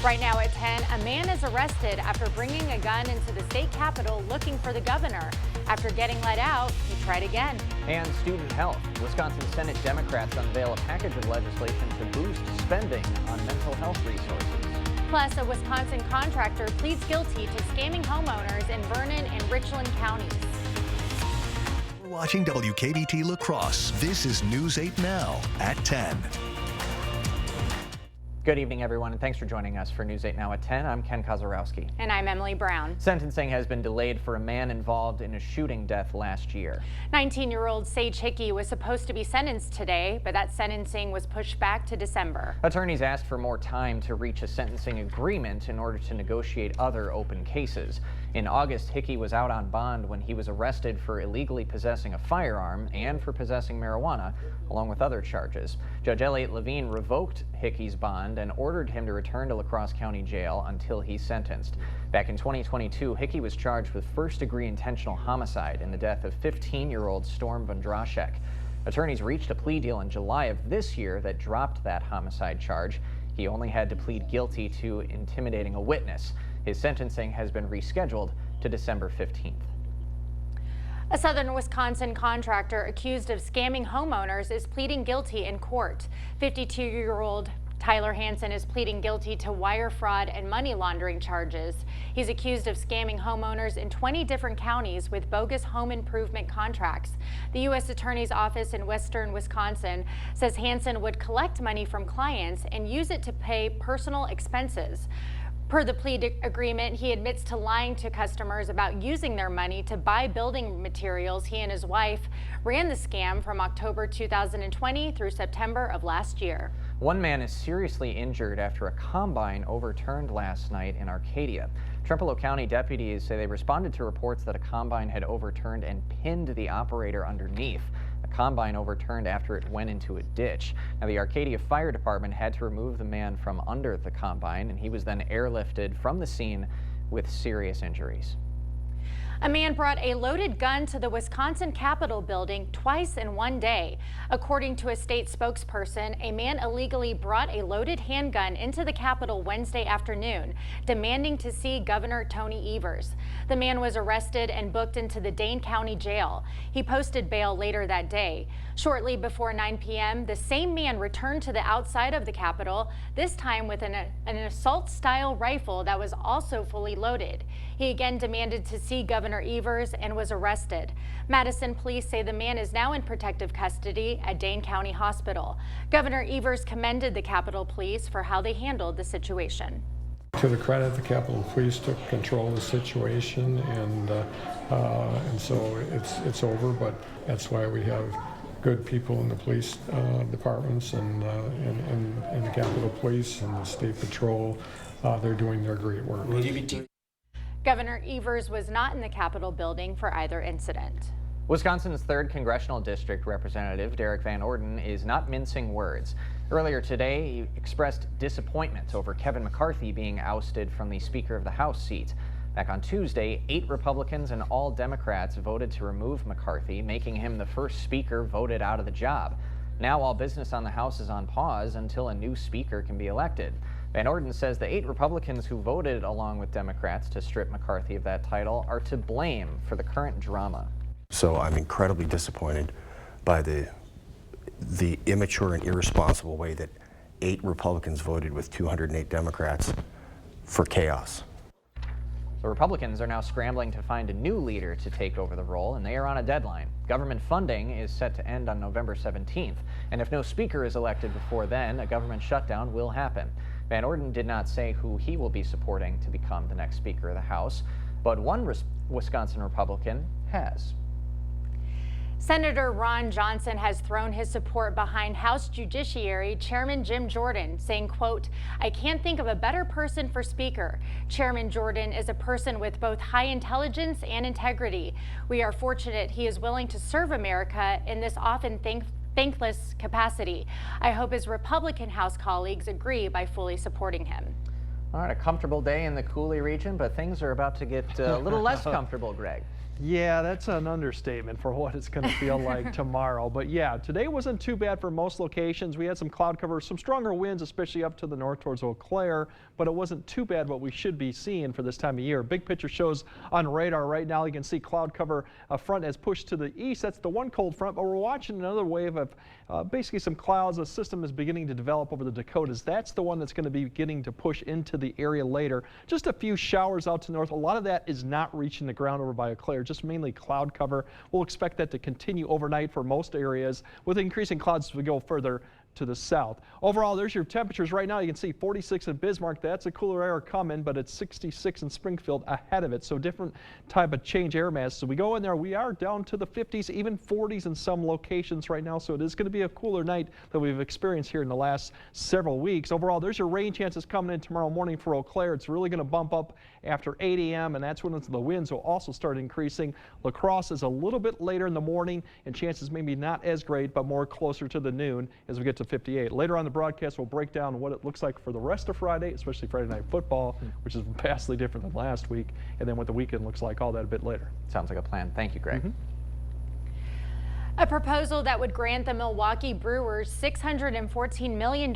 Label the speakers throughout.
Speaker 1: Right now at 10, a man is arrested after bringing a gun into the state capitol looking for the governor. After getting let out, he tried again.
Speaker 2: And student health. Wisconsin Senate Democrats unveil a package of legislation to boost spending on mental health resources.
Speaker 1: Plus, a Wisconsin contractor pleads guilty to scamming homeowners in Vernon and Richland counties.
Speaker 3: We're watching WKBT La Crosse. This is News 8 Now at 10.
Speaker 2: Good evening, everyone, and thanks for joining us for News 8 Now at 10. I'm Ken Kozarowski.
Speaker 1: And I'm Emily Brown.
Speaker 2: Sentencing has been delayed for a man involved in a shooting death last year.
Speaker 1: 19-year-old Sage Hickey was supposed to be sentenced today, but that sentencing was pushed back to December.
Speaker 2: Attorneys asked for more time to reach a sentencing agreement in order to negotiate other open cases. In August, Hickey was out on bond when he was arrested for illegally possessing a firearm and for possessing marijuana, along with other charges. Judge Elliot Levine revoked Hickey's bond and ordered him to return to La Crosse County Jail until he's sentenced. Back in 2022, Hickey was charged with first-degree intentional homicide in the death of 15-year-old Storm Vondrashek. Attorneys reached a plea deal in July of this year that dropped that homicide charge. He only had to plead guilty to intimidating a witness. His sentencing has been rescheduled to December 15th.
Speaker 1: A southern Wisconsin contractor accused of scamming homeowners is pleading guilty in court. 52-year-old Tyler Hansen is pleading guilty to wire fraud and money laundering charges. He's accused of scamming homeowners in 20 different counties with bogus home improvement contracts. The U.S. Attorney's Office in western Wisconsin says Hansen would collect money from clients and use it to pay personal expenses. Per the plea agreement, he admits to lying to customers about using their money to buy building materials. He and his wife ran the scam from October 2020 through September of last year.
Speaker 2: One man is seriously injured after a combine overturned last night in Arcadia. Trempealeau County deputies say they responded to reports that a combine had overturned and pinned the operator underneath. The combine overturned after it went into a ditch. Now, the Arcadia Fire Department had to remove the man from under the combine, and he was then airlifted from the scene with serious injuries.
Speaker 1: A man brought a loaded gun to the Wisconsin Capitol building twice in one day. According to a state spokesperson, a man illegally brought a loaded handgun into the Capitol Wednesday afternoon, demanding to see Governor Tony Evers. The man was arrested and booked into the Dane County Jail. He posted bail later that day. Shortly before 9 p.m., the same man returned to the outside of the Capitol, this time with an assault-style rifle that was also fully loaded. He again demanded to see Governor Evers and was arrested. Madison police say the man is now in protective custody at Dane County Hospital. Governor Evers commended the Capitol Police for how they handled the situation.
Speaker 4: To the credit, the Capitol Police took control of the situation, and so it's over. But that's why we have good people in the police departments and the Capitol Police and the State Patrol. They're doing their great work.
Speaker 1: Governor Evers was not in the Capitol building for either incident.
Speaker 2: Wisconsin's 3rd Congressional District Representative Derek Van Orden is not mincing words. Earlier today, he expressed disappointment over Kevin McCarthy being ousted from the Speaker of the House seat. Back on Tuesday, 8 Republicans and all Democrats voted to remove McCarthy, making him the first Speaker voted out of the job. Now all business on the House is on pause until a new Speaker can be elected. Van Orden says the 8 Republicans who voted along with Democrats to strip McCarthy of that title are to blame for the current drama.
Speaker 5: So I'm incredibly disappointed by the immature and irresponsible way that 8 Republicans voted with 208 Democrats for chaos.
Speaker 2: The Republicans are now scrambling to find a new leader to take over the role, and they are on a deadline. Government funding is set to end on November 17th, and if no speaker is elected before then, a government shutdown will happen. Van Orden did not say who he will be supporting to become the next Speaker of the House, but one Wisconsin Republican has.
Speaker 1: Senator Ron Johnson has thrown his support behind House Judiciary Chairman Jim Jordan, saying, quote, "I can't think of a better person for Speaker. Chairman Jordan is a person with both high intelligence and integrity. We are fortunate he is willing to serve America in this often thankless capacity. I hope his Republican House colleagues agree by fully supporting him."
Speaker 2: All right, a comfortable day in the Cooley region, but things are about to get a little less comfortable, Greg.
Speaker 6: Yeah, that's an understatement for what it's going to feel like tomorrow. But yeah, today wasn't too bad for most locations. We had some cloud cover, some stronger winds, especially up to the north towards Eau Claire, but it wasn't too bad what we should be seeing for this time of year. Big picture shows on radar right now. You can see cloud cover front has pushed to the east. That's the one cold front, but we're watching another wave of basically some clouds. A system is beginning to develop over the Dakotas. That's the one that's going to be beginning to push into the area later. Just a few showers out to the north. A lot of that is not reaching the ground over by Eau Claire, just mainly cloud cover. We'll expect that to continue overnight for most areas, with increasing clouds as we go further to the south. Overall, there's your temperatures right now. You can see 46 in Bismarck. That's a cooler air coming, but it's 66 in Springfield ahead of it. So different type of change air mass. So we go in there, we are down to the 50s, even 40s in some locations right now. So it is going to be a cooler night that we've experienced here in the last several weeks. Overall, there's your rain chances coming in tomorrow morning for Eau Claire. It's really going to bump up after 8 a.m. and that's when the winds will also start increasing. La Crosse is a little bit later in the morning and chances maybe not as great, but more closer to the noon as we get to 58. Later on the broadcast, we'll break down what it looks like for the rest of Friday, especially Friday Night Football, which is vastly different than last week, and then what the weekend looks like, all that a bit later.
Speaker 2: Sounds like a plan. Thank you, Greg.
Speaker 1: A proposal that would grant the Milwaukee Brewers $614 million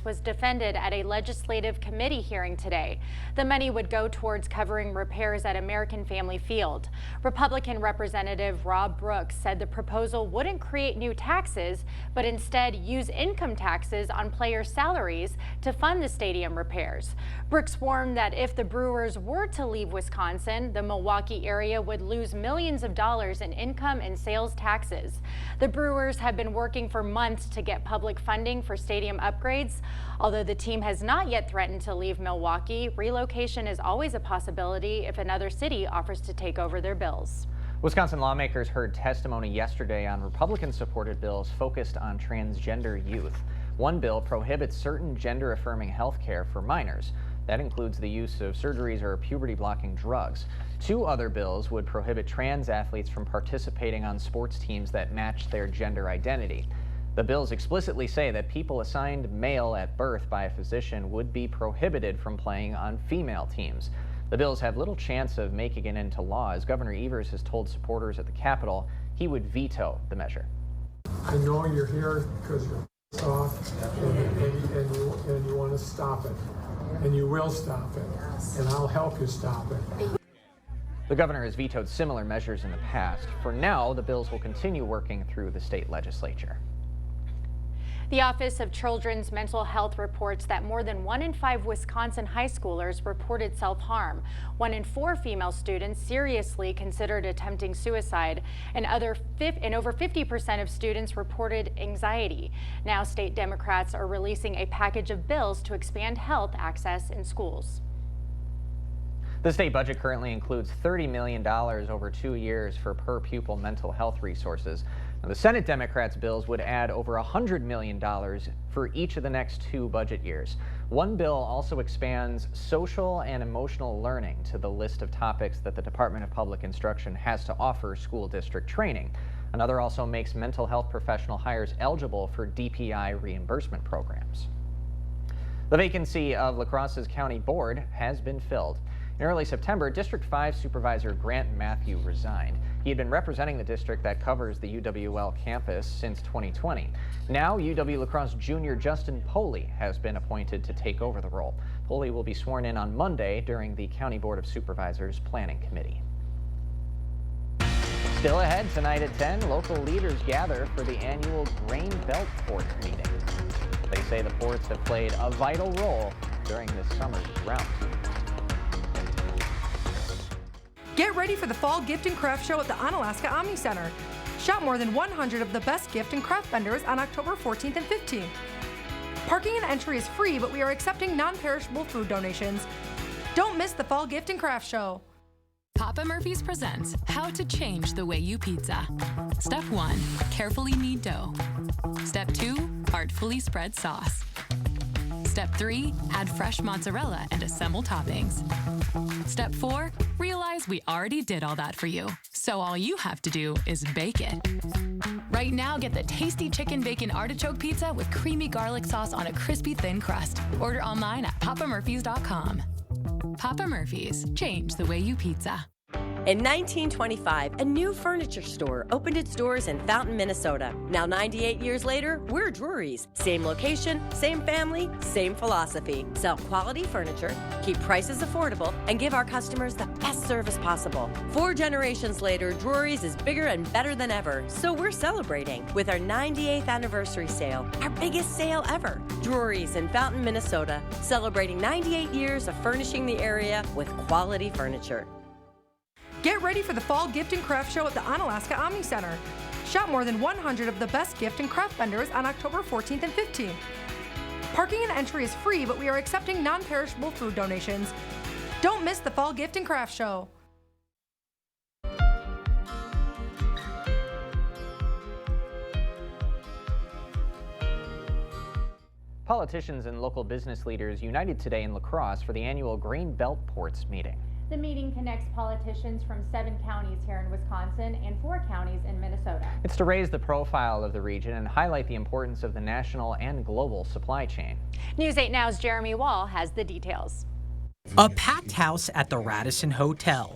Speaker 1: was defended at a legislative committee hearing today. The money would go towards covering repairs at American Family Field. Republican Representative Rob Brooks said the proposal wouldn't create new taxes, but instead use income taxes on players' salaries to fund the stadium repairs. Brooks warned that if the Brewers were to leave Wisconsin, the Milwaukee area would lose millions of dollars in income and sales taxes. The Brewers have been working for months to get public funding for stadium upgrades. Although the team has not yet threatened to leave Milwaukee, relocation is always a possibility if another city offers to take over their bills.
Speaker 2: Wisconsin lawmakers heard testimony yesterday on Republican-supported bills focused on transgender youth. One bill prohibits certain gender-affirming health care for minors. That includes the use of surgeries or puberty-blocking drugs. Two other bills would prohibit trans athletes from participating on sports teams that match their gender identity. The bills explicitly say that people assigned male at birth by a physician would be prohibited from playing on female teams. The bills have little chance of making it into law, as Governor Evers has told supporters at the Capitol he would veto the measure.
Speaker 4: I know you're here because you're soft and you want to stop it. And you will stop it, and I'll help you stop it.
Speaker 2: The governor has vetoed similar measures in the past. For now, the bills will continue working through the state legislature.
Speaker 1: The Office of Children's Mental Health reports that more than 1 in 5 Wisconsin high schoolers reported self-harm. 1 in 4 female students seriously considered attempting suicide, and over 50% of students reported anxiety. Now, state Democrats are releasing a package of bills to expand health access in schools.
Speaker 2: The state budget currently includes $30 million over 2 years for per-pupil mental health resources. Now, the Senate Democrats' bills would add over $100 million for each of the next 2 budget years. One bill also expands social and emotional learning to the list of topics that the Department of Public Instruction has to offer school district training. Another also makes mental health professional hires eligible for DPI reimbursement programs. The vacancy of La Crosse's county board has been filled. In early September, District 5 Supervisor Grant Matthew resigned. He had been representing the district that covers the UWL campus since 2020. Now, UW La Crosse Junior Justin Poley has been appointed to take over the role. Poley will be sworn in on Monday during the County Board of Supervisors Planning Committee. Still ahead tonight at 10, local leaders gather for the annual Grain Belt Ports meeting. They say the ports have played a vital role during this summer's drought.
Speaker 7: Get ready for the Fall Gift and Craft Show at the Onalaska Omni Center. Shop more than 100 of the best gift and craft vendors on October 14th and 15th. Parking and entry is free, but we are accepting non-perishable food donations. Don't miss the Fall Gift and Craft Show.
Speaker 8: Papa Murphy's presents How to Change the Way You Pizza. Step 1, carefully knead dough. Step 2, artfully spread sauce. Step 3, add fresh mozzarella and assemble toppings. Step 4, realize we already did all that for you, so all you have to do is bake it. Right now, get the tasty chicken bacon artichoke pizza with creamy garlic sauce on a crispy thin crust. Order online at papamurphys.com. Papa Murphy's, change the way you pizza.
Speaker 9: In 1925, a new furniture store opened its doors in Fountain, Minnesota. Now 98 years later, we're Drury's. Same location, same family, same philosophy. Sell quality furniture, keep prices affordable, and give our customers the best service possible. 4 generations later, Drury's is bigger and better than ever, so we're celebrating with our 98th anniversary sale, our biggest sale ever. Drury's in Fountain, Minnesota, celebrating 98 years of furnishing the area with quality furniture.
Speaker 7: Get ready for the Fall Gift and Craft Show at the Onalaska Omni Center. Shop more than 100 of the best gift and craft vendors on October 14th and 15th. Parking and entry is free, but we are accepting non-perishable food donations. Don't miss the Fall Gift and Craft Show.
Speaker 2: Politicians and local business leaders united today in La Crosse for the annual Grain Belt Ports meeting.
Speaker 1: The meeting connects politicians from 7 counties here in Wisconsin and 4 counties in Minnesota.
Speaker 2: It's to raise the profile of the region and highlight the importance of the national and global supply chain.
Speaker 1: News 8 Now's Jeremy Wall has the details.
Speaker 10: A packed house at the Radisson Hotel.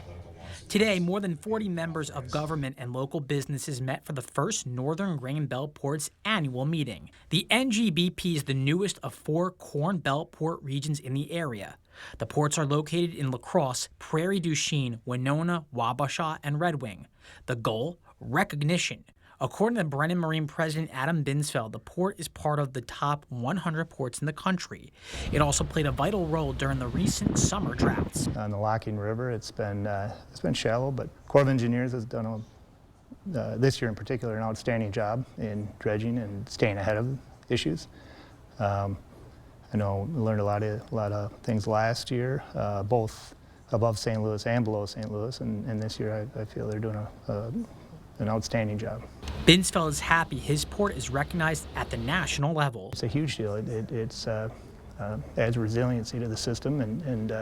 Speaker 10: Today, more than 40 members of government and local businesses met for the first Northern Grain Belt Ports annual meeting. The NGBP is the newest of 4 Corn Belt port regions in the area. The ports are located in La Crosse, Prairie du Chien, Winona, Wabasha, and Red Wing. The goal? Recognition. According to Brennan Marine President Adam Binsfeld, the port is part of the top 100 ports in the country. It also played a vital role during the recent summer droughts.
Speaker 11: On the Locking River, it's been shallow, but Corps of Engineers has done this year in particular an outstanding job in dredging and staying ahead of issues. I know we learned a lot of things last year, both above St. Louis and below St. Louis, and this year I feel they're doing an outstanding job.
Speaker 10: Binsfeld is happy his port is recognized at the national level.
Speaker 11: It's a huge deal. It adds resiliency to the system and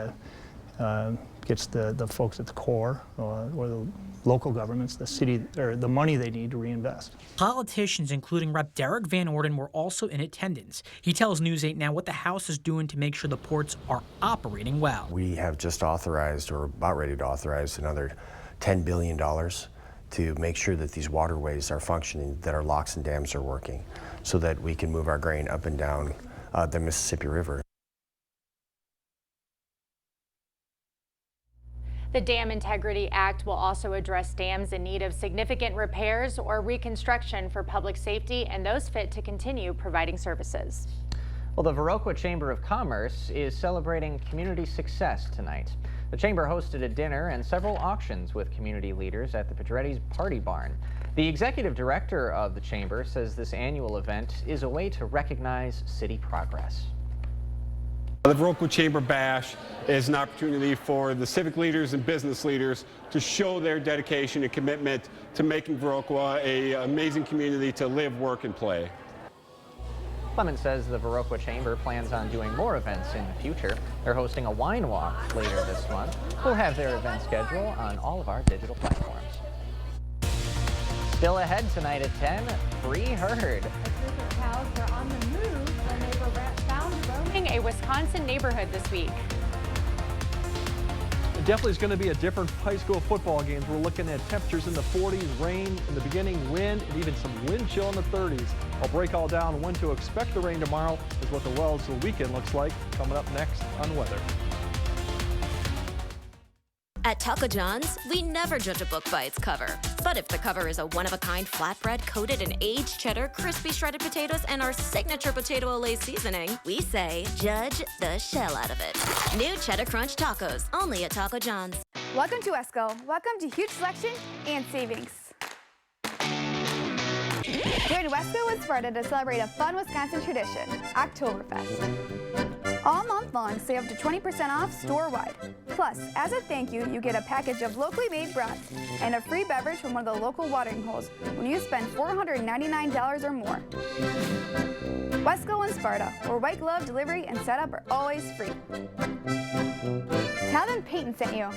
Speaker 11: gets the folks at the Corps or the local governments, the city, or the money they need to reinvest.
Speaker 10: Politicians, including Rep. Derek Van Orden, were also in attendance. He tells News 8 Now what the House is doing to make sure the ports are operating well.
Speaker 5: We have just authorized, or about ready to authorize, another $10 billion to make sure that these waterways are functioning, that our locks and dams are working, so that we can move our grain up and down the Mississippi River.
Speaker 1: The Dam Integrity Act will also address dams in need of significant repairs or reconstruction for public safety and those fit to continue providing services.
Speaker 2: Well, the Viroqua Chamber of Commerce is celebrating community success tonight. The chamber hosted a dinner and several auctions with community leaders at the Pedretti's Party Barn. The executive director of the chamber says this annual event is a way to recognize city progress.
Speaker 12: The Viroqua Chamber Bash is an opportunity for the civic leaders and business leaders to show their dedication and commitment to making Viroqua an amazing community to live, work, and play.
Speaker 2: Clement says the Viroqua Chamber plans on doing more events in the future. They're hosting a wine walk later this month. We'll have their event schedule on all of our digital platforms. Still ahead tonight at 10, Free Herd.
Speaker 1: A group of cows are on the move when they were found roaming a Wisconsin neighborhood this week.
Speaker 6: It definitely is going to be a different high school football games. We're looking at temperatures in the 40s, rain in the beginning, wind, and even some wind chill in the 30s. I'll break all down when to expect the rain tomorrow is what the Wells weekend looks like. Coming up next on weather.
Speaker 13: At Taco John's, we never judge a book by its cover. But if the cover is a one-of-a-kind flatbread coated in aged cheddar, crispy shredded potatoes, and our signature potato Olay seasoning, we say, judge the shell out of it. New Cheddar Crunch Tacos, only at Taco John's.
Speaker 14: Welcome to Wesco. Welcome to huge selection and savings. Join Wesco and Sparta to celebrate a fun Wisconsin tradition, Oktoberfest. All month long, save up to 20% off store-wide. Plus, as a thank you, you get a package of locally made brats and a free beverage from one of the local watering holes when you spend $499 or more. Wesco and Sparta, where white glove delivery and setup are always free. Tell them Peyton sent you.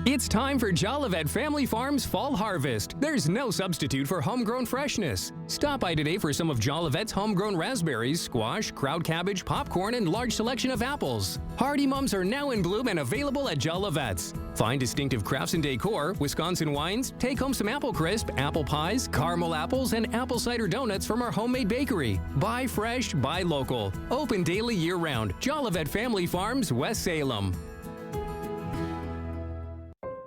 Speaker 15: It's time for Jolivet Family Farms Fall Harvest. There's no substitute for homegrown freshness. Stop by today for some of Jolivet's homegrown raspberries, squash, crowd cabbage, popcorn, and large selection of apples. Hardy Mums are now in bloom and available at Jolivet's. Find distinctive crafts and decor, Wisconsin wines, take home some apple crisp, apple pies, caramel apples, and apple cider donuts from our homemade bakery. Buy fresh, buy local. Open daily year-round. Jolivet Family Farms, West Salem.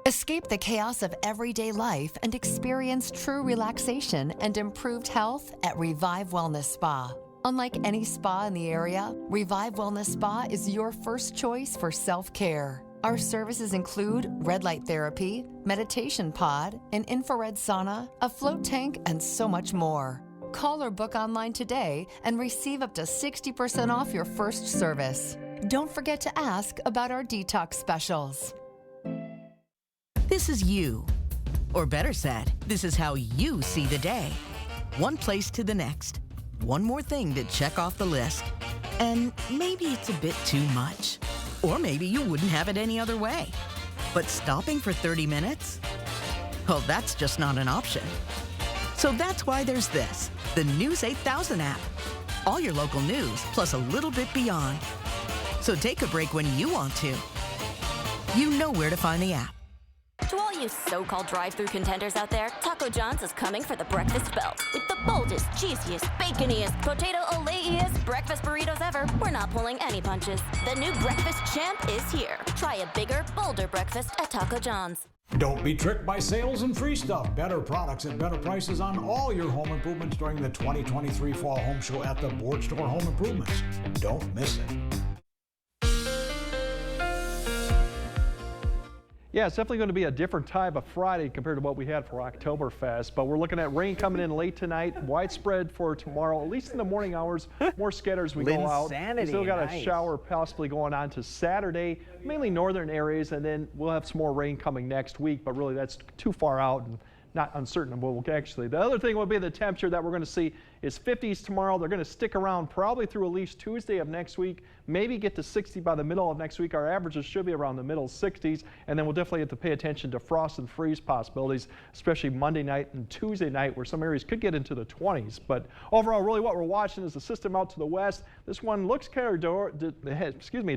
Speaker 16: Escape the chaos of everyday life and experience true relaxation and improved health at Revive Wellness Spa. Unlike any spa in the area, Revive Wellness Spa is your first choice for self-care. Our services include red light therapy, meditation pod, an infrared sauna, a float tank, and so much more. Call or book online today and receive up to 60% off your first service. Don't forget to ask about our detox specials.
Speaker 17: This is you. Or better said, this is how you see the day. One place to the next. One more thing to check off the list. And maybe it's a bit too much. Or maybe you wouldn't have it any other way. But stopping for 30 minutes? Well, that's just not an option. So that's why there's this, the News 8000 app. All your local news, plus a little bit beyond. So take a break when you want to. You know where to find the app.
Speaker 13: To all you so-called drive-thru contenders out there, Taco John's is coming for the breakfast belt. With the boldest, juiciest, baconiest, potato ole-iest breakfast burritos ever, we're not pulling any punches. The new breakfast champ is here. Try a bigger, bolder breakfast at Taco John's.
Speaker 18: Don't be tricked by sales and free stuff. Better products at better prices on all your home improvements during the 2023 Fall Home Show at the Board Store Home Improvements. Don't miss it.
Speaker 6: Yeah, it's definitely going to be a different type of Friday compared to what we had for Oktoberfest, but we're looking at rain coming in late tonight, widespread for tomorrow, at least in the morning hours, more scattered as we go out. We still got a shower possibly going on to Saturday, mainly northern areas, and then we'll have some more rain coming next week, but really that's too far out and not uncertain what we'll actually. The other thing will be the temperature that we're going to see is 50s tomorrow. They're going to stick around probably through at least Tuesday of next week, maybe get to 60 by the middle of next week. Our averages should be around the middle 60s, and then we'll definitely have to pay attention to frost and freeze possibilities, especially Monday night and Tuesday night, where some areas could get into the 20s. But overall, really what we're watching is the system out to the west. This one looks kind of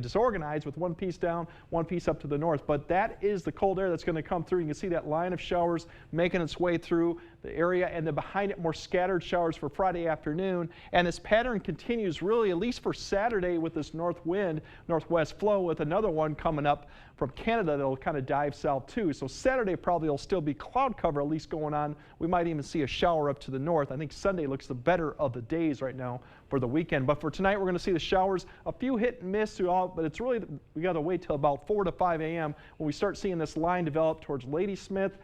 Speaker 6: disorganized with one piece down, one piece up to the north, but that is the cold air that's going to come through. You can see that line of showers making its way through the area, and then behind it more scattered showers for Friday afternoon. And this pattern continues really at least for Saturday with this north wind, northwest flow, with another one coming up from Canada that'll kind of dive south too. So Saturday probably will still be cloud cover at least going on. We might even see a shower up to the north. I think Sunday looks the better of the days right now for the weekend. But for tonight, we're going to see the showers, a few hit and miss throughout, but it's really, we got to wait till about 4 to 5 a.m. when we start seeing this line develop towards Ladysmith,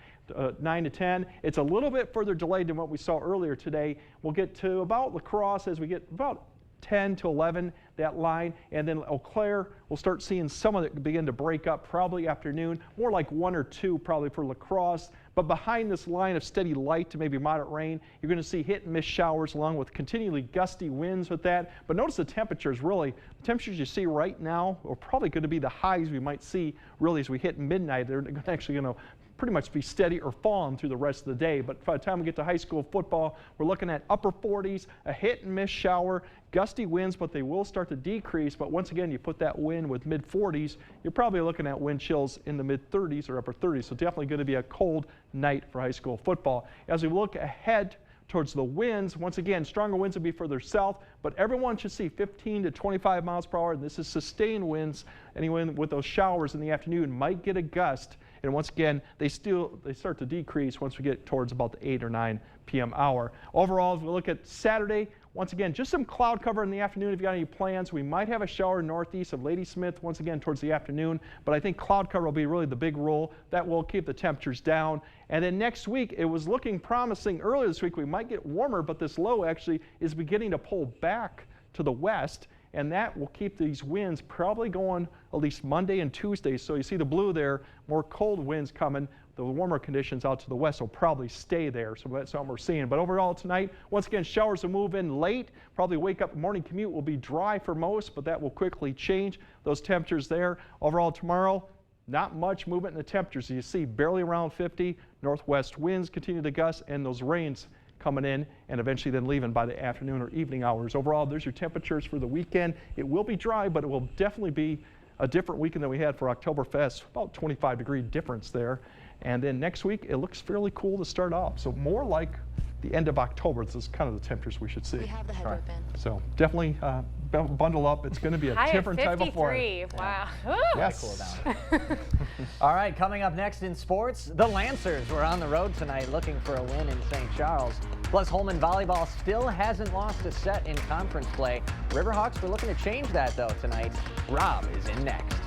Speaker 6: 9 to 10. It's a little bit further delayed than what we saw earlier today. We'll get to about La Crosse as we get about 10 to 11, that line, and then Eau Claire, we'll start seeing some of it begin to break up probably afternoon, more like 1 or 2 probably for La Crosse. But behind this line of steady light to maybe moderate rain, you're going to see hit and miss showers along with continually gusty winds with that. But notice the temperatures really, the temperatures you see right now are probably going to be the highs we might see really as we hit midnight. They're actually going to pretty much be steady or falling through the rest of the day. But by the time we get to high school football, we're looking at upper 40s, a hit and miss shower, gusty winds, but they will start to decrease. But once again, you put that wind with mid 40s, you're probably looking at wind chills in the mid 30s or upper 30s. So definitely going to be a cold night for high school football. As we look ahead towards the winds, once again, stronger winds will be further south, but everyone should see 15 to 25 miles per hour. And this is sustained winds. Anyone with those showers in the afternoon might get a gust. And once again, they start to decrease once we get towards about the 8 or 9 p.m. hour. Overall, if we look at Saturday, once again, just some cloud cover in the afternoon if you got any plans. We might have a shower northeast of Ladysmith once again towards the afternoon, but I think cloud cover will be really the big role. That will keep the temperatures down. And then next week, it was looking promising earlier this week. We might get warmer, but this low actually is beginning to pull back to the west, and that will keep these winds probably going at least Monday and Tuesday. So you see the blue there, more cold winds coming. The warmer conditions out to the west will probably stay there. So that's what we're seeing. But overall tonight, once again, showers will move in late. Probably wake up, morning commute will be dry for most, but that will quickly change. Those temperatures there. Overall tomorrow, Not much movement in the temperatures. You see barely around 50. Northwest winds continue to gust, and those rains coming in and eventually then leaving by the afternoon or evening hours. Overall, there's your temperatures for the weekend. It will be dry, but it will definitely be a different weekend than we had for Oktoberfest. About 25-degree difference there. And then next week, it looks fairly cool to start off. So more like the end of October. This is kind of the temperatures we should see.
Speaker 19: We have the head open.
Speaker 6: So definitely bundle up. It's going to be a
Speaker 1: High
Speaker 6: different
Speaker 1: at
Speaker 6: type of
Speaker 1: 53.
Speaker 6: flight.
Speaker 1: Wow.
Speaker 6: Yes.
Speaker 2: Cool down. All right, coming up next in sports, the Lancers were on the road tonight looking for a win in St. Charles. Plus, Holman Volleyball still hasn't lost a set in conference play. Riverhawks were looking to change that, though, tonight. Rob is in next.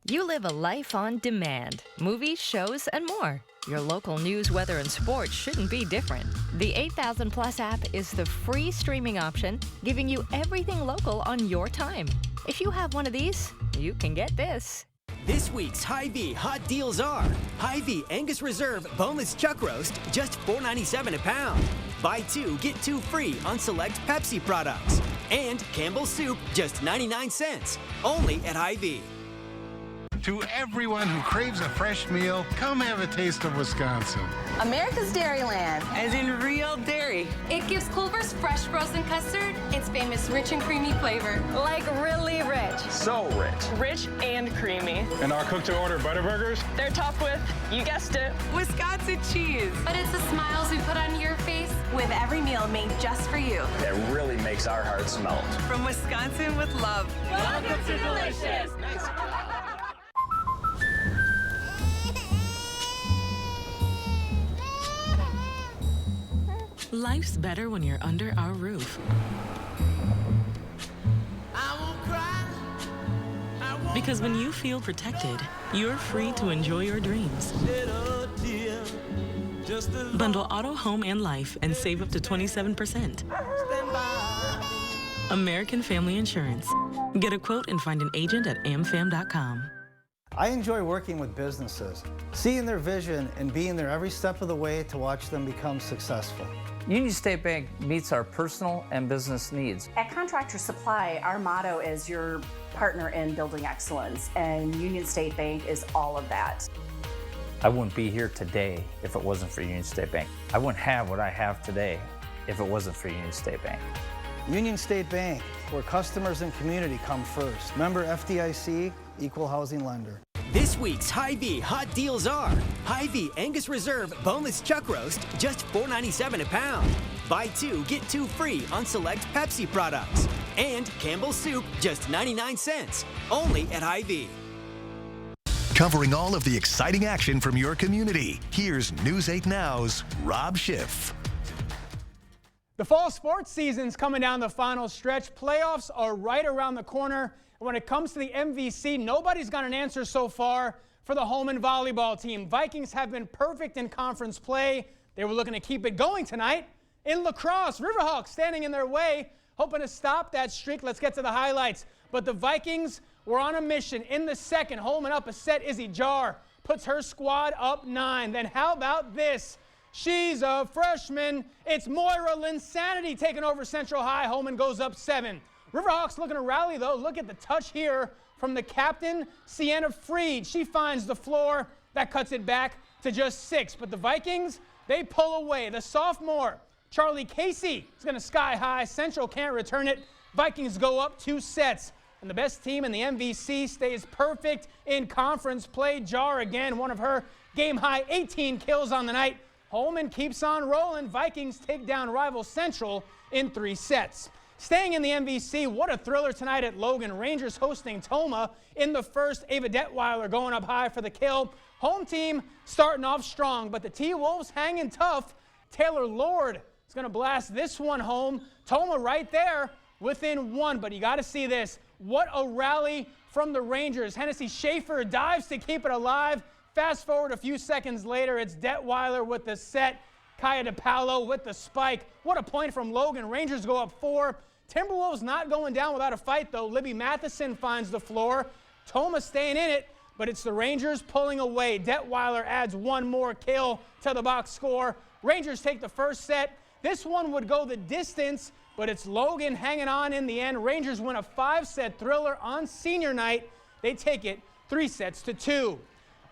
Speaker 20: You live a life on demand. Movies, shows, and more. Your local news, weather, and sports shouldn't be different. The 8000 Plus app is the free streaming option, giving you everything local on your time. If you have one of these, you can get this.
Speaker 21: This week's Hy-Vee hot deals are Hy-Vee Angus Reserve Boneless Chuck Roast, just $4.97 a pound. Buy 2, get 2 free on select Pepsi products. And Campbell's Soup, just 99 cents, only at Hy-Vee.
Speaker 22: To everyone who craves a fresh meal, come have a taste of Wisconsin.
Speaker 23: America's Dairyland, as in real dairy.
Speaker 24: It gives Culver's fresh frozen custard its famous rich and creamy flavor.
Speaker 23: Like really rich.
Speaker 22: So rich.
Speaker 23: Rich and creamy.
Speaker 22: And our cook-to-order Butterburgers?
Speaker 23: They're topped with, you guessed it, Wisconsin cheese.
Speaker 24: But it's the smiles we put on your face with every meal made just for you.
Speaker 22: That really makes our hearts melt.
Speaker 23: From Wisconsin with love.
Speaker 24: Welcome to Delicious.
Speaker 22: Nice.
Speaker 8: Life's better when you're under our roof. Because when you feel protected, you're free to enjoy your dreams. Bundle auto, home, and life and save up to 27%. American Family Insurance. Get a quote and find an agent at amfam.com.
Speaker 25: I enjoy working with businesses, seeing their vision and being there every step of the way to watch them become successful.
Speaker 26: Union State Bank meets our personal and business needs.
Speaker 27: At Contractor Supply, our motto is your partner in building excellence, and Union State Bank is all of that.
Speaker 26: I wouldn't be here today if it wasn't for Union State Bank. I wouldn't have what I have today if it wasn't for Union State Bank.
Speaker 25: Union State Bank, where customers and community come first. Member FDIC, equal housing lender.
Speaker 21: This week's Hy-Vee hot deals are Hy-Vee Angus Reserve Boneless Chuck Roast, just $4.97 a pound. Buy 2, get 2 free on select Pepsi products. And Campbell's Soup, just 99 cents, only at Hy-Vee.
Speaker 3: Covering all of the exciting action from your community, here's News 8 Now's Rob Schiff.
Speaker 28: The fall sports season's coming down the final stretch. Playoffs are right around the corner. When it comes to the MVC, nobody's got an answer so far for the Holman volleyball team. Vikings have been perfect in conference play. They were looking to keep it going tonight. In lacrosse, Riverhawks standing in their way, hoping to stop that streak. Let's get to the highlights. But the Vikings were on a mission in the second. Holman up a set. Izzy Jar puts her squad up 9. Then how about this? She's a freshman. It's Moira Linsanity taking over Central High. Holman goes up 7. Riverhawks looking to rally, though. Look at the touch here from the captain, Sienna Freed. She finds the floor. That cuts it back to just 6. But the Vikings, they pull away. The sophomore, Charlie Casey, is going to sky high. Central can't return it. Vikings go up 2 sets. And the best team in the MVC stays perfect in conference play. Jar again, one of her game-high 18 kills on the night. Holman keeps on rolling. Vikings take down rival Central in 3 sets. Staying in the MVC, what a thriller tonight at Logan. Rangers hosting Toma in the first. Ava Detweiler going up high for the kill. Home team starting off strong, but the T-Wolves hanging tough. Taylor Lord is going to blast this one home. Toma right there within 1, but you got to see this. What a rally from the Rangers. Hennessy Schaefer dives to keep it alive. Fast forward a few seconds later, it's Detweiler with the set. Kaya DePaulo with the spike. What a point from Logan. Rangers go up 4. Timberwolves not going down without a fight, though. Libby Matheson finds the floor. Toma staying in it, but it's the Rangers pulling away. Detweiler adds 1 more kill to the box score. Rangers take the first set. This one would go the distance but it's Logan hanging on in the end. Rangers win a 5-set thriller on senior night. They take it 3-2.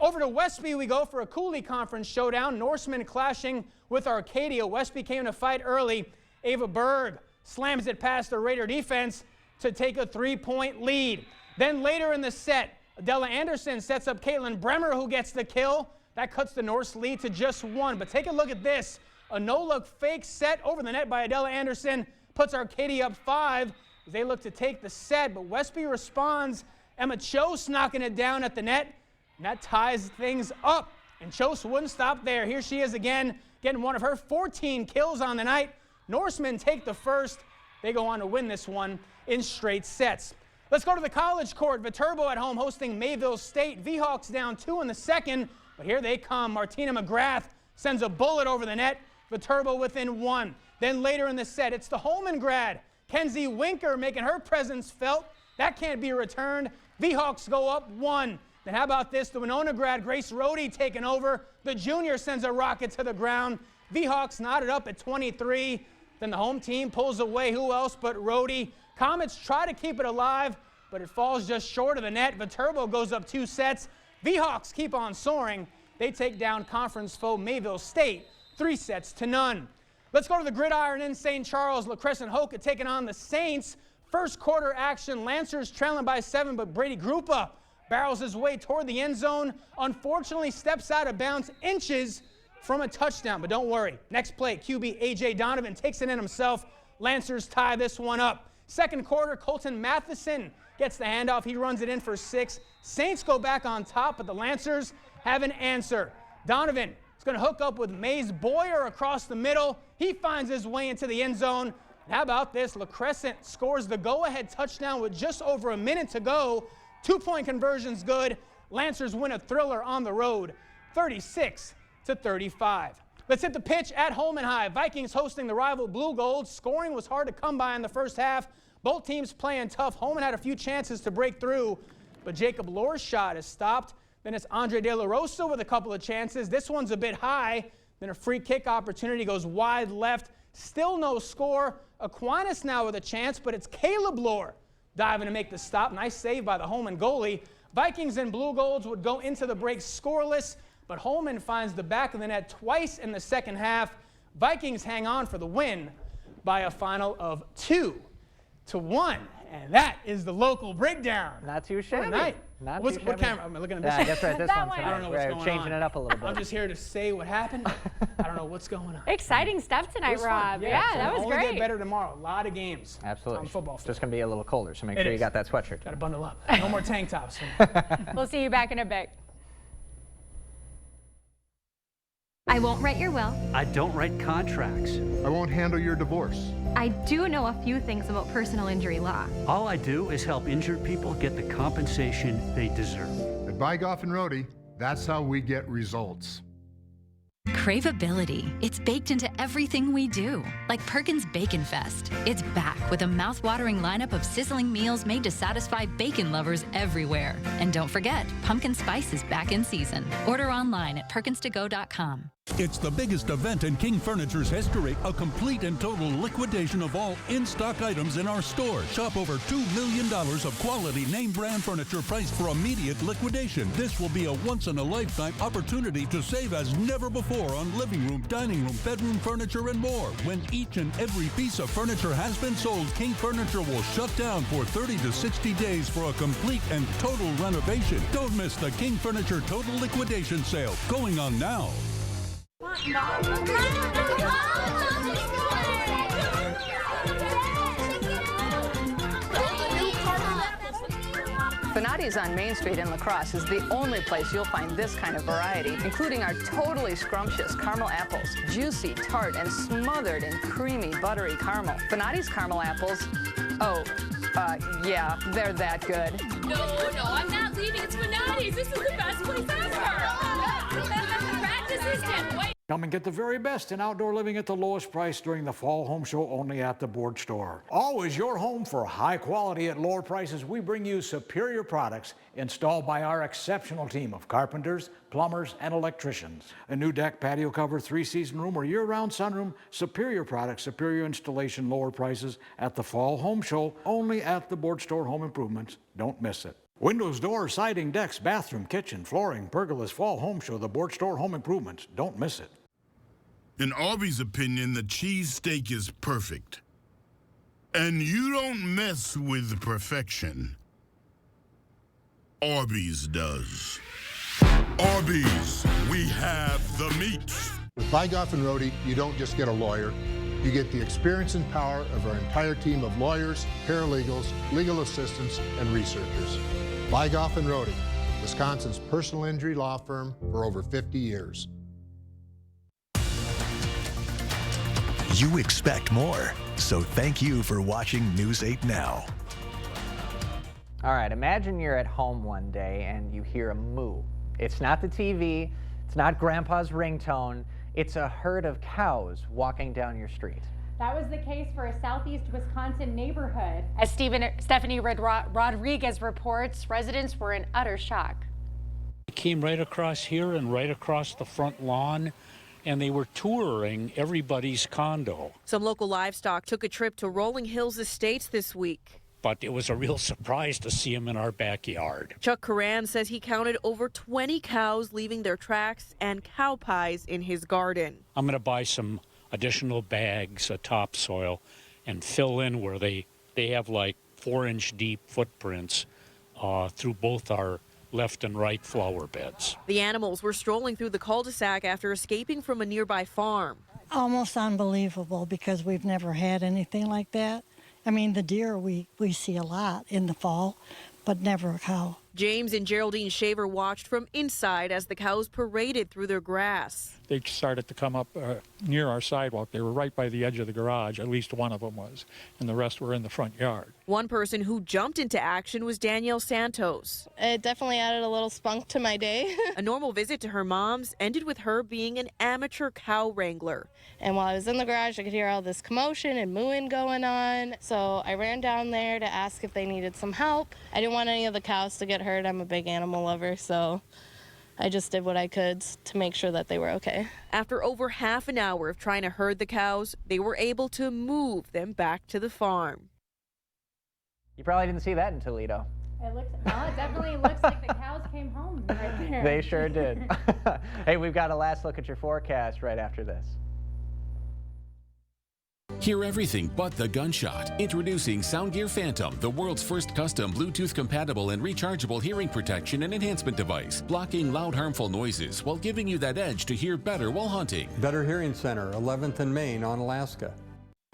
Speaker 28: Over to Westby we go for a Cooley Conference showdown. Norseman clashing with Arcadia. Westby came to fight early. Ava Berg slams it past the Raider defense to take a 3-point lead. Then later in the set, Adela Anderson sets up Caitlin Bremer, who gets the kill. That cuts the Norse lead to just 1. But take a look at this. A no-look fake set over the net by Adela Anderson puts Arcadia up 5 as they look to take the set. But Westby responds. Emma Chose knocking it down at the net. And that ties things up. And Chose wouldn't stop there. Here she is again, getting one of her 14 kills on the night. Norsemen take the first. They go on to win this one in straight sets. Let's go to the College Court. Viterbo at home hosting Mayville State. V-Hawks down 2 in the second, but here they come. Martina McGrath sends a bullet over the net. Viterbo within 1. Then later in the set, it's the Holman grad, Kenzie Winker, making her presence felt. That can't be returned. V-Hawks go up 1. Then how about this? The Winona grad, Grace Rohde, taking over. The junior sends a rocket to the ground. V-Hawks knotted up at 23. Then the home team pulls away. Who else but Rohde? Comets try to keep it alive, but it falls just short of the net. Viterbo goes up 2 sets. V-Hawks keep on soaring. They take down conference foe Mayville State 3-0. Let's go to the gridiron in St. Charles. La Crescent Hoka taking on the Saints. First quarter action. Lancers trailing by 7, but Brady Grupa barrels his way toward the end zone. Unfortunately, steps out of bounds inches from a touchdown, but don't worry. Next play, QB A.J. Donovan takes it in himself. Lancers tie this one up. Second quarter, Colton Matheson gets the handoff. He runs it in for 6. Saints go back on top, but the Lancers have an answer. Donovan is going to hook up with Mays Boyer across the middle. He finds his way into the end zone. And how about this? La Crescent scores the go-ahead touchdown with just over a minute to go. 2-point conversion's good. Lancers win a thriller on the road, 36-35. Let's hit the pitch at Holman High. Vikings hosting the rival Blue Gold. Scoring was hard to come by in the first half. Both teams playing tough. Holman had a few chances to break through, but Jacob Lohr's shot is stopped. Then it's Andre De La Rosa with a couple of chances. This one's a bit high. Then a free kick opportunity goes wide left. Still no score. Aquinas now with a chance, but it's Caleb Lohr diving to make the stop. Nice save by the Holman goalie. Vikings and Blue Golds would go into the break scoreless, but Holman finds the back of the net twice in the second half. Vikings hang on for the win by a final of 2-1. And that is the local breakdown.
Speaker 2: Not too shabby.
Speaker 28: Tonight.
Speaker 2: Not
Speaker 28: What
Speaker 2: too shabby.
Speaker 28: camera? Am I looking at this?
Speaker 2: I guess right this
Speaker 1: That
Speaker 2: one.
Speaker 1: one.
Speaker 28: I don't know what's going on.
Speaker 2: Changing it up a little bit.
Speaker 28: I'm just here to say what happened. I don't know what's going on.
Speaker 1: Exciting stuff
Speaker 28: It
Speaker 1: tonight,
Speaker 28: was fun.
Speaker 1: Rob. Yeah,
Speaker 28: so
Speaker 1: that was
Speaker 28: only
Speaker 1: great.
Speaker 28: get better tomorrow. A lot of games.
Speaker 2: Absolutely.
Speaker 28: On football.
Speaker 2: It's just going to be a little colder, so make
Speaker 28: It
Speaker 2: sure you
Speaker 28: is.
Speaker 2: got that sweatshirt.
Speaker 28: Got to bundle up. No more tank tops.
Speaker 1: We'll see you back in a bit.
Speaker 4: I won't write your will.
Speaker 5: I don't write contracts.
Speaker 7: I won't handle your divorce.
Speaker 4: I do know a few things about personal injury law.
Speaker 5: All I do is help injured people get the compensation they deserve.
Speaker 7: At Bygoff and Rohde, that's how we get results.
Speaker 9: Craveability. It's baked into everything we do. Like Perkins Bacon Fest. It's back with a mouth-watering lineup of sizzling meals made to satisfy bacon lovers everywhere. And don't forget, pumpkin spice is back in season. Order online at perkinstogo.com.
Speaker 10: It's the biggest event in King Furniture's history, a complete and total liquidation of all in-stock items in our store. Shop over $2 million of quality name brand furniture priced for immediate liquidation. This will be a once-in-a-lifetime opportunity to save as never before on living room, dining room, bedroom furniture, and more. When each and every piece of furniture has been sold, King Furniture will shut down for 30 to 60 days for a complete and total renovation. Don't miss the King Furniture Total Liquidation Sale going on now.
Speaker 11: Finati's on Main Street in La Crosse is the only place you'll find this kind of variety, including our totally scrumptious caramel apples, juicy, tart, and smothered in creamy, buttery caramel. Finati's caramel apples, yeah, they're that good.
Speaker 24: No, I'm not leaving. It's Finati's. This is the best place ever. Practice this, can't wait.
Speaker 12: Come and get the very best in outdoor living at the lowest price during the Fall Home Show only at the Board Store. Always your home for high quality at lower prices. We bring you superior products installed by our exceptional team of carpenters, plumbers, and electricians. A new deck, patio cover, 3-season room, or year-round sunroom. Superior products, superior installation, lower prices at the Fall Home Show only at the Board Store Home Improvements. Don't miss it. Windows, doors, siding, decks, bathroom, kitchen, flooring, pergolas, Fall Home Show, the Board Store Home Improvements. Don't miss it.
Speaker 13: In Arby's opinion, the cheesesteak is perfect. And you don't mess with perfection. Arby's does. Arby's, we have the meats.
Speaker 7: With Bygoff & Rohde, you don't just get a lawyer. You get the experience and power of our entire team of lawyers, paralegals, legal assistants, and researchers. Bygoff & Rohde, Wisconsin's personal injury law firm for over 50 years.
Speaker 3: You expect more, so thank you for watching News 8 Now.
Speaker 2: All right, imagine you're at home one day and you hear a moo. It's not the TV, it's not Grandpa's ringtone, it's a herd of cows walking down your street.
Speaker 1: That was the case for a southeast Wisconsin neighborhood. As Stephanie Rodriguez reports, residents were in utter shock.
Speaker 5: They came right across here and right across the front lawn, and they were touring everybody's condo.
Speaker 14: Some local livestock took a trip to Rolling Hills Estates this week.
Speaker 5: But it was a real surprise to see them in our backyard.
Speaker 14: Chuck Coran says he counted over 20 cows leaving their tracks and cow pies in his garden.
Speaker 5: I'm going to buy some additional bags of topsoil and fill in where they have like 4-inch deep footprints through both our left and right flower beds.
Speaker 14: The animals were strolling through the cul-de-sac after escaping from a nearby farm.
Speaker 15: Almost unbelievable because we've never had anything like that. I mean, the deer we see a lot in the fall, but never a cow.
Speaker 14: James and Geraldine Shaver watched from inside as the cows paraded through their grass.
Speaker 16: They started to come up near our sidewalk. They were right by the edge of the garage, at least one of them was, and the rest were in the front yard.
Speaker 14: One person who jumped into action was Danielle Santos.
Speaker 17: It definitely added a little spunk to my day.
Speaker 14: A normal visit to her mom's ended with her being an amateur cow wrangler.
Speaker 17: And while I was in the garage, I could hear all this commotion and mooing going on. So I ran down there to ask if they needed some help. I didn't want any of the cows to get hurt. I'm a big animal lover, so I just did what I could to make sure that they were okay.
Speaker 14: After over half an hour of trying to herd the cows, they were able to move them back to the farm.
Speaker 2: You probably didn't see that in Toledo.
Speaker 1: It definitely looks like the cows came home right there.
Speaker 2: They sure did. Hey, we've got a last look at your forecast right after this.
Speaker 18: Hear everything but the gunshot. Introducing Soundgear Phantom, the world's first custom Bluetooth-compatible and rechargeable hearing protection and enhancement device, blocking loud, harmful noises while giving you that edge to hear better while hunting.
Speaker 19: Better Hearing Center, 11th and Main on Alaska.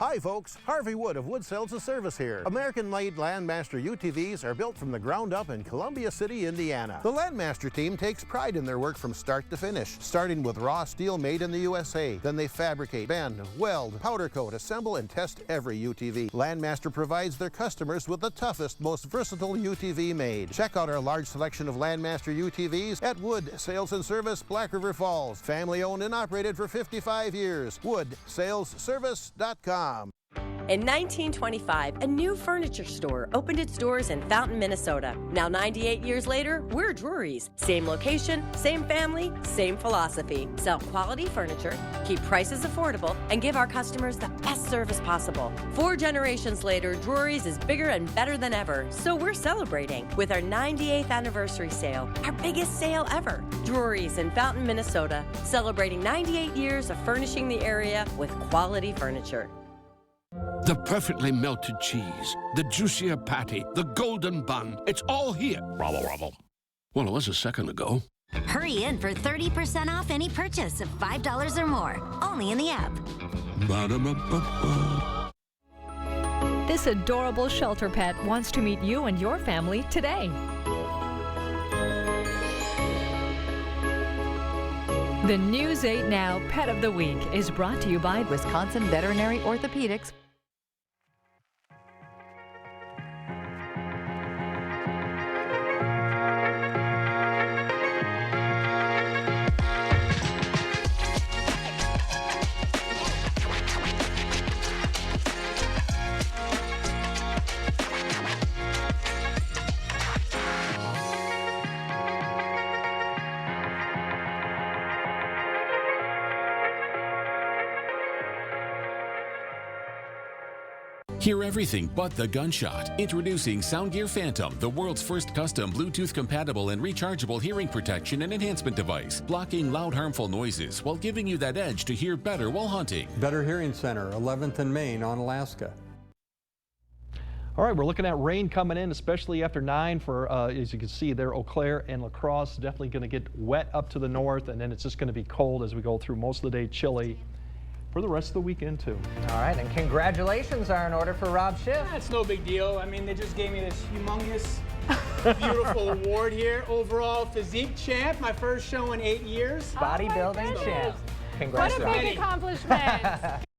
Speaker 29: Hi folks, Harvey Wood of Wood Sales and Service here. American-made Landmaster UTVs are built from the ground up in Columbia City, Indiana. The Landmaster team takes pride in their work from start to finish, starting with raw steel made in the USA. Then they fabricate, bend, weld, powder coat, assemble, and test every UTV. Landmaster provides their customers with the toughest, most versatile UTV made. Check out our large selection of Landmaster UTVs at Wood Sales and Service, Black River Falls. Family owned and operated for 55 years. WoodSalesService.com.
Speaker 30: In 1925, a new furniture store opened its doors in Fountain, Minnesota. Now 98 years later, we're Drury's. Same location, same family, same philosophy. Sell quality furniture, keep prices affordable, and give our customers the best service possible. 4 generations later, Drury's is bigger and better than ever, so we're celebrating with our 98th anniversary sale, our biggest sale ever. Drury's in Fountain, Minnesota, celebrating 98 years of furnishing the area with quality furniture.
Speaker 31: The perfectly melted cheese, the juicier patty, the golden bun. It's all here. Rubble, rubble. Well, it was a second ago.
Speaker 32: Hurry in for 30% off any purchase of $5 or more. Only in the app.
Speaker 31: Ba-da-ba-ba-ba.
Speaker 33: This adorable shelter pet wants to meet you and your family today. The News 8 Now Pet of the Week is brought to you by
Speaker 34: Wisconsin Veterinary Orthopedics.
Speaker 18: Hear everything but the gunshot. Introducing Soundgear Phantom, the world's first custom Bluetooth-compatible and rechargeable hearing protection and enhancement device, blocking loud, harmful noises while giving you that edge to hear better while hunting.
Speaker 19: Better Hearing Center, 11th and Main on Alaska.
Speaker 4: All right, we're looking at rain coming in, especially after 9 for, as you can see there, Eau Claire and La Crosse. Definitely going to get wet up to the north, and then it's just going to be cold as we go through most of the day, chilly for the rest of the weekend, too.
Speaker 2: All right, and congratulations are in order for Rob Schiff.
Speaker 6: That's no big deal. I mean, they just gave me this humongous, beautiful award here. Overall physique champ, my first show in 8 years.
Speaker 2: Bodybuilding champ.
Speaker 1: What a big accomplishment.